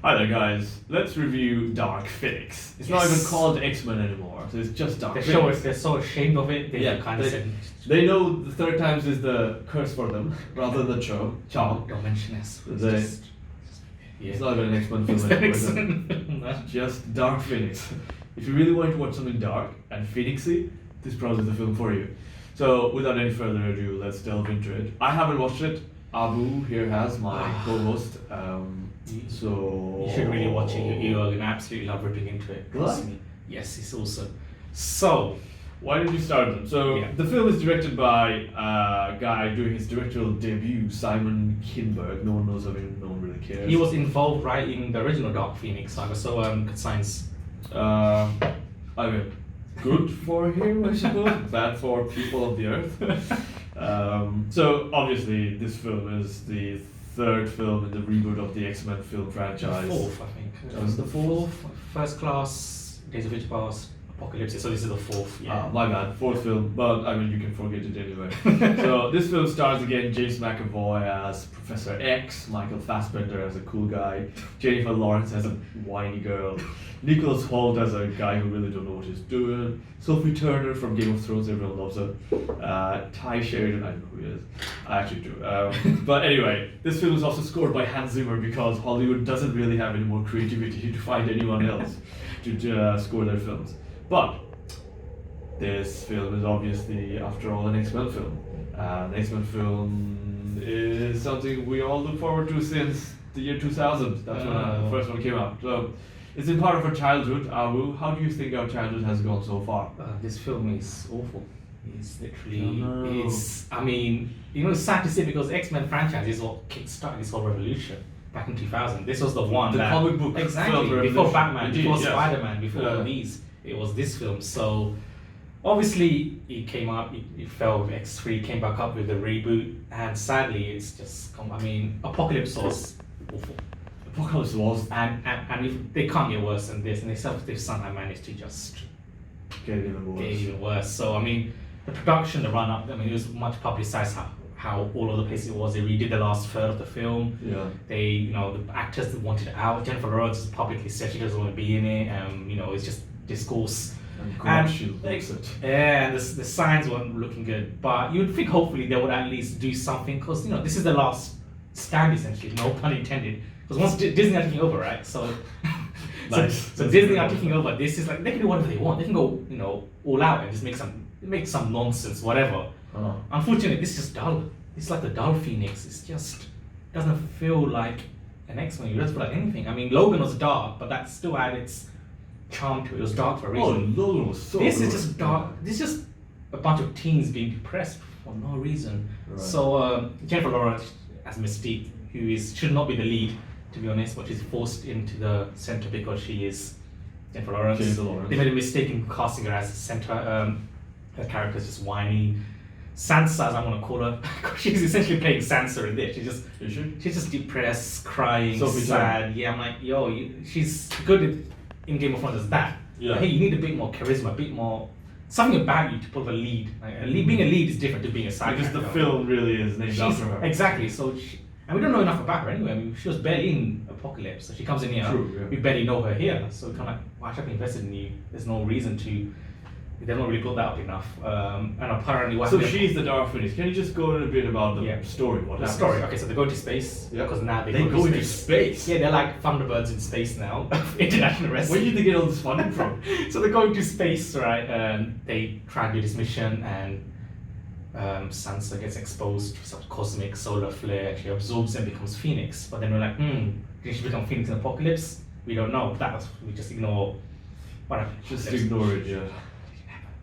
Hi there, guys. Let's review Dark Phoenix. It's not even called Xmen anymore, so it's just Dark Phoenix. They're so ashamed of it. They kind of said, they know the third times is the curse for them, rather than the charm. Don't mention this. It's not even an Xmen film anymore. It's just Dark Phoenix. If you really want to watch something dark and phoenixy, this probably is the film for you. So, without any further ado, let's delve into it. I haven't watched it. Abu here has, my co-host. So you should really watch it. You're gonna absolutely love ripping into it. Trust me. Yes, it's awesome. So, why did you start them? So the film is directed by a guy doing his directorial debut, Simon Kinberg. No one knows of him. No one really cares. He was involved writing the original Dark Phoenix saga. So good science. I mean, good for him, I suppose. Bad for people of the earth. So obviously, this film is the third film in the reboot of the Xmen film franchise. The fourth, I think. That was the fourth? First Class, Days of Future Past, Apocalypse. So this is the fourth. Yeah. My bad. Fourth film, but I mean you can forget it anyway. So this film stars again James McAvoy as Professor X, Michael Fassbender as a cool guy, Jennifer Lawrence as a whiny girl, Nicholas Hoult as a guy who really don't know what he's doing, Sophie Turner from Game of Thrones, everyone loves her, Ty Sheridan, I don't know who he is, I actually do. But anyway, this film is also scored by Hans Zimmer because Hollywood doesn't really have any more creativity to find anyone else to score their films. But this film is obviously, after all, an X-Men film. An X-Men film is something we all look forward to since the year 2000. That's when the first one came out. So it's been part of our childhood. Abu, how do you think our childhood has gone so far? This film is awful. It's literally, I mean, it's sad to say because X-Men franchise is what kickstarted this whole revolution back in 2000. This was the one the comic book exactly before Batman, before Spider-Man, before all these. It was this film. So obviously it came up, it fell with X3, came back up with the reboot, and sadly it's just Apocalypse was awful. Apocalypse was, and if they can't get worse than this, and they've somehow managed to just get even worse. So the production, the run up, it was much publicized how all over the place it was. They redid the last third of the film. Yeah. They, the actors that wanted it out. Jennifer Lawrence publicly said she doesn't want to be in it. It's just discourse. And the signs weren't looking good. But you'd think hopefully they would at least do something because this is the last stand essentially, no pun intended. Because once Disney are taking over, right? So, nice. so Disney are taking over. This is like they can do whatever they want. They can go, all out and just make some nonsense, whatever. Unfortunately, this is just dull. It's like the dull Phoenix. It's just doesn't feel like an X-Men. It doesn't feel like anything. Logan was dark, but that still had its charm to it. It was dark for a reason. Oh, Logan was so This good. is just dark. This is just a bunch of teens being depressed for no reason. Right. So Jennifer Lawrence as Mystique, who should not be the lead, to be honest, but she's forced into the center because she is Jennifer Lawrence. They made a mistake in casting her as the center. Her character is just whiny. Sansa, as I want to call her, she's essentially playing Sansa in this. She's just depressed, crying, sad. Yeah, I'm like, she's good in Game of Thrones as that. Yeah. But hey, you need a bit more charisma, a bit more something about you to pull the lead. Being a lead is different to being a side because character. The film really is named after her. Exactly. So, and we don't know enough about her anyway. She was barely in Apocalypse, so she comes in here. True, yeah. We barely know her here, so kind of like, why should I be invested in you? There's no reason to. They've not really built that up enough. And apparently, so she's the Dark Phoenix. Can you just go in a bit about the story? What happens? Story. Okay, so they go into space. Yeah. Because now they go into space. Yeah, they're like Thunderbirds in space now. International Wrestling. Where did they get all this funding from? So they go into space, right? They try and do this mission, and Sansa gets exposed to some cosmic solar flare. She absorbs and becomes Phoenix. But then we're like, did she become Phoenix in Apocalypse? We don't know. We just ignore. Whatever. Just ignore it, yeah.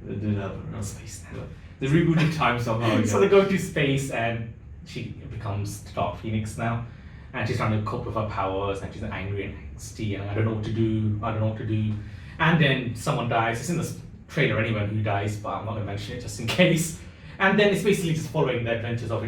It did happen. In space now. They rebooted time somehow again. So they go to space and she becomes Dark Phoenix now. And she's trying to cope with her powers and she's angry and angsty and I don't know what to do. And then someone dies. It's in the trailer anyway who dies, but I'm not going to mention it just in case. And then it's basically just following the adventures of,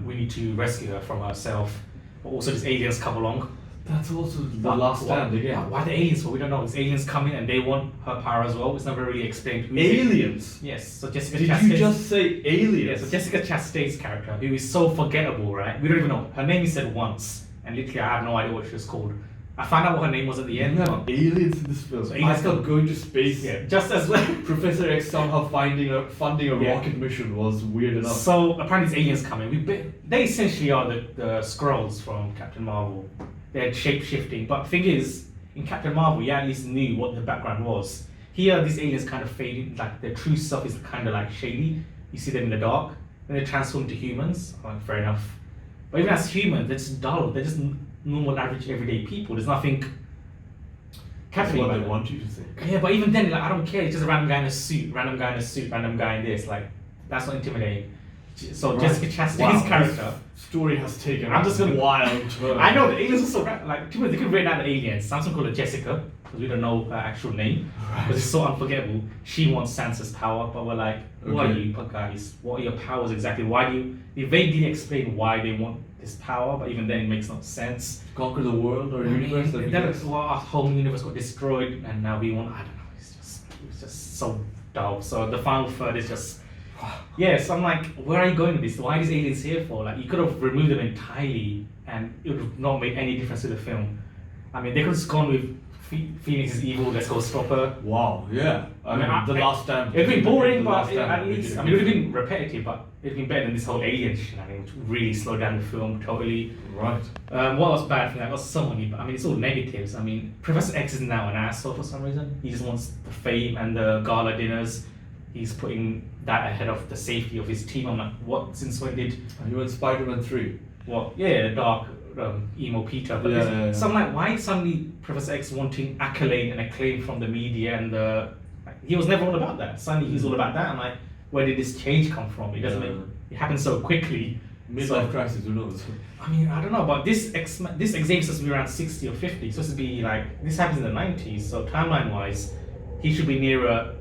we need to rescue her from herself. But also these aliens come along. That's also the last stand again. Why the aliens? Well, we don't know. These aliens come in and they want her power as well. It's never really explained who aliens? Yes. So Jessica Chastain. Did you just say aliens? Yeah, so Jessica Chastain's character, who is so forgettable, right? We don't even know. Her name is said once, and literally I have no idea what she was called. I found out what her name was at the end. You have aliens in this film. So I thought going to space. Yeah, just as well. Professor X somehow funding a rocket mission was weird enough. So apparently these aliens come in. They essentially are the Skrulls from Captain Marvel. They're shape-shifting. But the thing is, in Captain Marvel, you at least knew what the background was. Here, these aliens kind of fading, like their true self is kind of like shady. You see them in the dark. Then they transform into humans. I'm like, fair enough. But even as humans, they're just dull. They're just normal, average, everyday people. There's nothing That's what they want you to think. Yeah, but even then, like, I don't care. It's just a random guy in a suit, random guy in a suit, random guy in this. Like, that's not intimidating. So Jessica Chastain's character. Story has taken I'm just gonna wild turn. I know the aliens are so like people they could rate out the aliens. Samsung called her Jessica because we don't know her actual name because it's so unforgettable. She wants Sansa's power, but we're like, what are you guys? What are your powers exactly? Why do you? They vaguely explain why they want this power, but even then it makes no sense. Conquer the world or universe? Well, our whole universe got destroyed, and now we want. I don't know. It's just so dull. So the final third is just. Yeah, so I'm like, where are you going with this? Why are these aliens here for? Like, you could have removed them entirely and it would have not made any difference to the film. I mean, they could have just gone with Phoenix is evil, let's go stop her. Wow, yeah. I mean, the last time. It would have been boring, but at least, I mean, it would have been repetitive, but it would have been better than this whole alien shenanigans, which really slowed down the film totally. Right. What was bad for that was so many, but I mean, it's all negatives. I mean, Professor X is now an asshole for some reason. He just wants the fame and the gala dinners. He's putting that ahead of the safety of his team. I'm like, what? Since when did... He went Spider-Man 3. What? Yeah, dark emo Peter. But yeah. So I'm like, why is suddenly Professor X wanting accolade and acclaim from the media and the... Like, he was never all about that. Suddenly he's all about that. I'm like, where did this change come from? It doesn't make... It happened so quickly. Midlife crisis, who knows? I mean, I don't know, but this Xavier is supposed to be around 60 or 50. It's supposed to be like... This happens in the 90s, so timeline-wise, he should be nearer...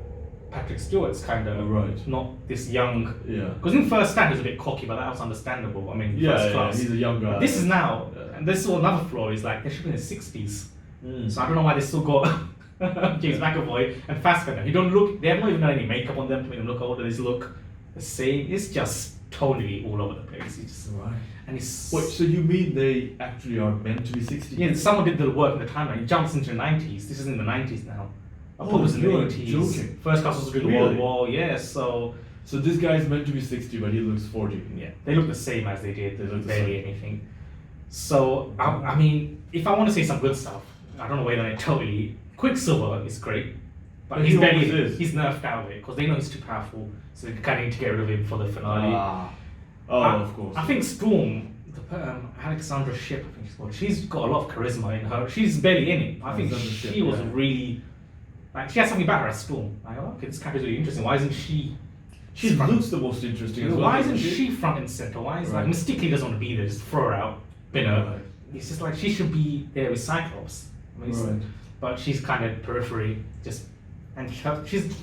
Patrick Stewart's kind of right, not this young. Yeah. Because in First Stand he was a bit cocky, but that was understandable. I mean, First Class. He's a young guy. This is now, and this is another flaw. Is like they should be in the 60s. So I don't know why they still got James McAvoy and Fassbender. He don't look. They have not even done any makeup on them to make them look older. They just look the same. It's just totally all over the place. It's just right. And it's. Wait, so you mean they actually are meant to be 60s? Yeah, someone did the work in the timeline. It jumps into the 90s. This is in the 90s now. Oh, it was in the you're 80s. joking. First Class was during the World War, yeah, so this guy's meant to be 60, but he looks 40. Yeah, they look the same as they did. They look barely anything. So, I mean, if I want to say some good stuff, I don't know whether I totally... Quicksilver is great, but he's nerfed out of it, because they know he's too powerful, so they kind of need to get rid of him for the finale. Of course. I think Storm, Alexandra Shipp, I think she's called, she's got a lot of charisma in her. She's barely in it. I think she was really... Like, she has something about her as Storm. Like, oh, okay, this character's really interesting. Why isn't she... She looks the most interesting as well. Why isn't she front and center? Why is like Mystique doesn't want to be there? Just throw her out, bin her. Right. It's just like she should be there with Cyclops. I mean, but she's kind of periphery. She's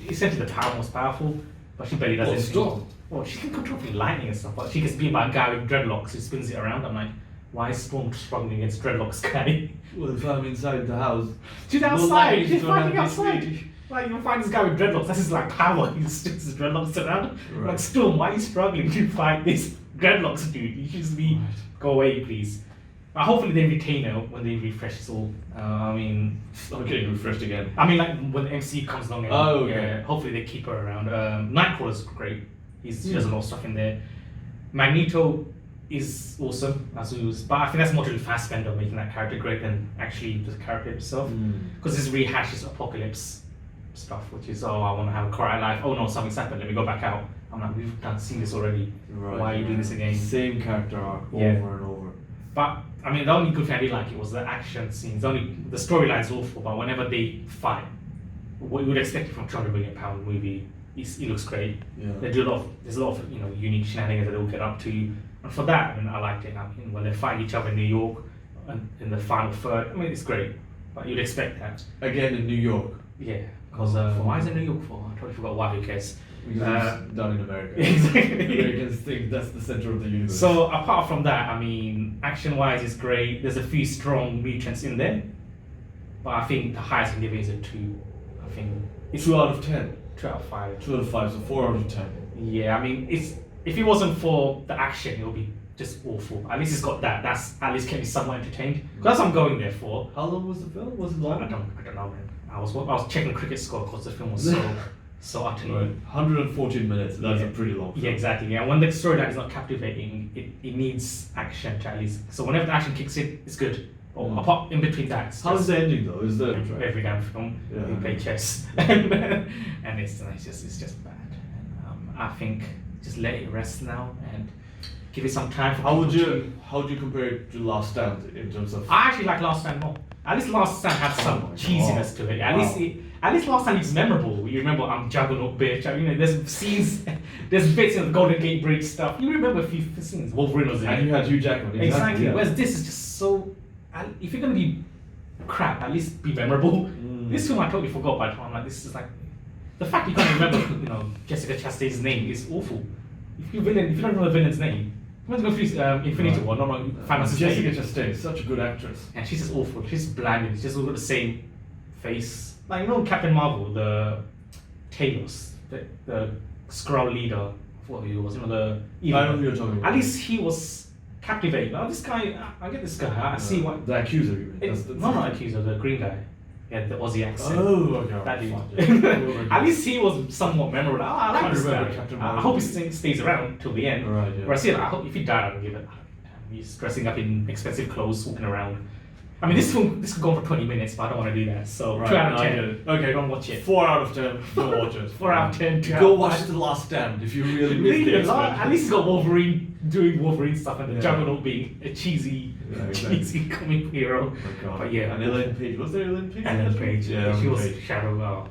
essentially the most powerful, but she barely does anything. Storm. Well, she can control lightning and stuff, but she gets beat by a guy with dreadlocks who spins it around. I'm like, why is Storm struggling against dreadlocks guy? Well, if I'm inside the house, she's outside. She's fighting outside. Like, you'll find this guy with dreadlocks, that's his like power, he sticks his dreadlocks around. Right. Like, Storm, why are you struggling to fight this dreadlocks dude? You should just be, go away please. Hopefully they retain her when they refresh this all. I mean... It's not getting refreshed again. I mean, like, when the MCU comes along and yeah, hopefully they keep her around. Nightcrawler's great, he does a lot of stuff in there. Magneto is awesome, as we was, but I think that's more to do with Fassbender making that character great than actually the character himself. Because this rehashes Apocalypse stuff, which is, oh, I want to have a quiet life. Oh no, something's happened. Let me go back out. I'm like, we've seen this already. Why are you doing this again? Same character arc over and over. But I mean, the only good thing I did like it was the action scenes. The storyline's awful, but whenever they fight, what you would expect it from a £200 million movie, it looks great. Yeah. There's a lot of unique shenanigans that they'll get up to, and for that, I mean, I liked it. I mean, when they fight each other in New York, and in the final third, I mean, it's great. But you'd expect that. Again in New York. Yeah. Because why is it New York for? I totally forgot why, who cares? Because it's done in America. Exactly. Americans think that's the center of the universe. So apart from that, I mean, action-wise it's great. There's a few strong mutants in there. But I think the highest I can give it is a 2. I think it's 2 out of 10. 2 out of 5. 2 out of 5, so 4 out of 10. Yeah, I mean, if it wasn't for the action, it would be just awful. At least it's got that. That's at least kept me somewhat entertained. Because that's what I'm going there for. How long was the film? Was it long? I don't know, man. I was checking cricket score because the film was so utterly. Right. 114 minutes. That's a pretty long film. Yeah, exactly. Yeah, when the storyline is not captivating, it needs action to at least. So whenever the action kicks in, it's good. Or apart in between that, it's how's the ending though? Is that every damn film we play chess, and it's just bad. And, I think just let it rest now and give it some time. How would you compare it to Last Stand in terms of? I actually like Last Stand more. At least Last Stand had some cheesiness to it. At least Last Stand is memorable. You remember I'm Juggernaut bitch. You know, there's scenes, there's bits in the Golden Gate Bridge stuff. You remember a few scenes. Wolverine was in it. And you had Hugh Jackman. Exactly. Yeah. Whereas this is just so. If you're gonna be crap, at least be memorable. This film I totally forgot by the time. I'm like, this is like the fact you can't remember, you know, Jessica Chastain's name is awful. If you don't know the villain's name, you want to go through Infinity War, not Thanos' Jessica Chastain, such a good actress. And she's just awful. She's bland. She's just all got the same face. Like, you know, Captain Marvel, the Talos, the Skrull leader. What he was, you know, the. I know who you're talking about. At least he was captivating. Oh, this guy, I get this guy. I see what. The accuser, you mean? Not accuser, the green guy. Yeah, the Aussie accent. Oh, okay. That dude. At least he was somewhat memorable. I like this guy. I hope he stays around till the end. Right, yeah. Whereas here, I hope if he died, I would give it. He's dressing up in expensive clothes, walking around. I mean, this could go on for 20 minutes, but I don't want to do that. So, 2 out of 10. Okay, don't watch it. 4 out of 10, don't watch it. 4 out of 10. Go watch The Last Stand if you really miss the X-Men. At least he's got Wolverine doing Wolverine stuff and the Juggernaut being a cheesy comic hero. Oh my God. But yeah. And Ellen Page. Was there Ellen Page? Ellen Page. Yeah, she was Shadow.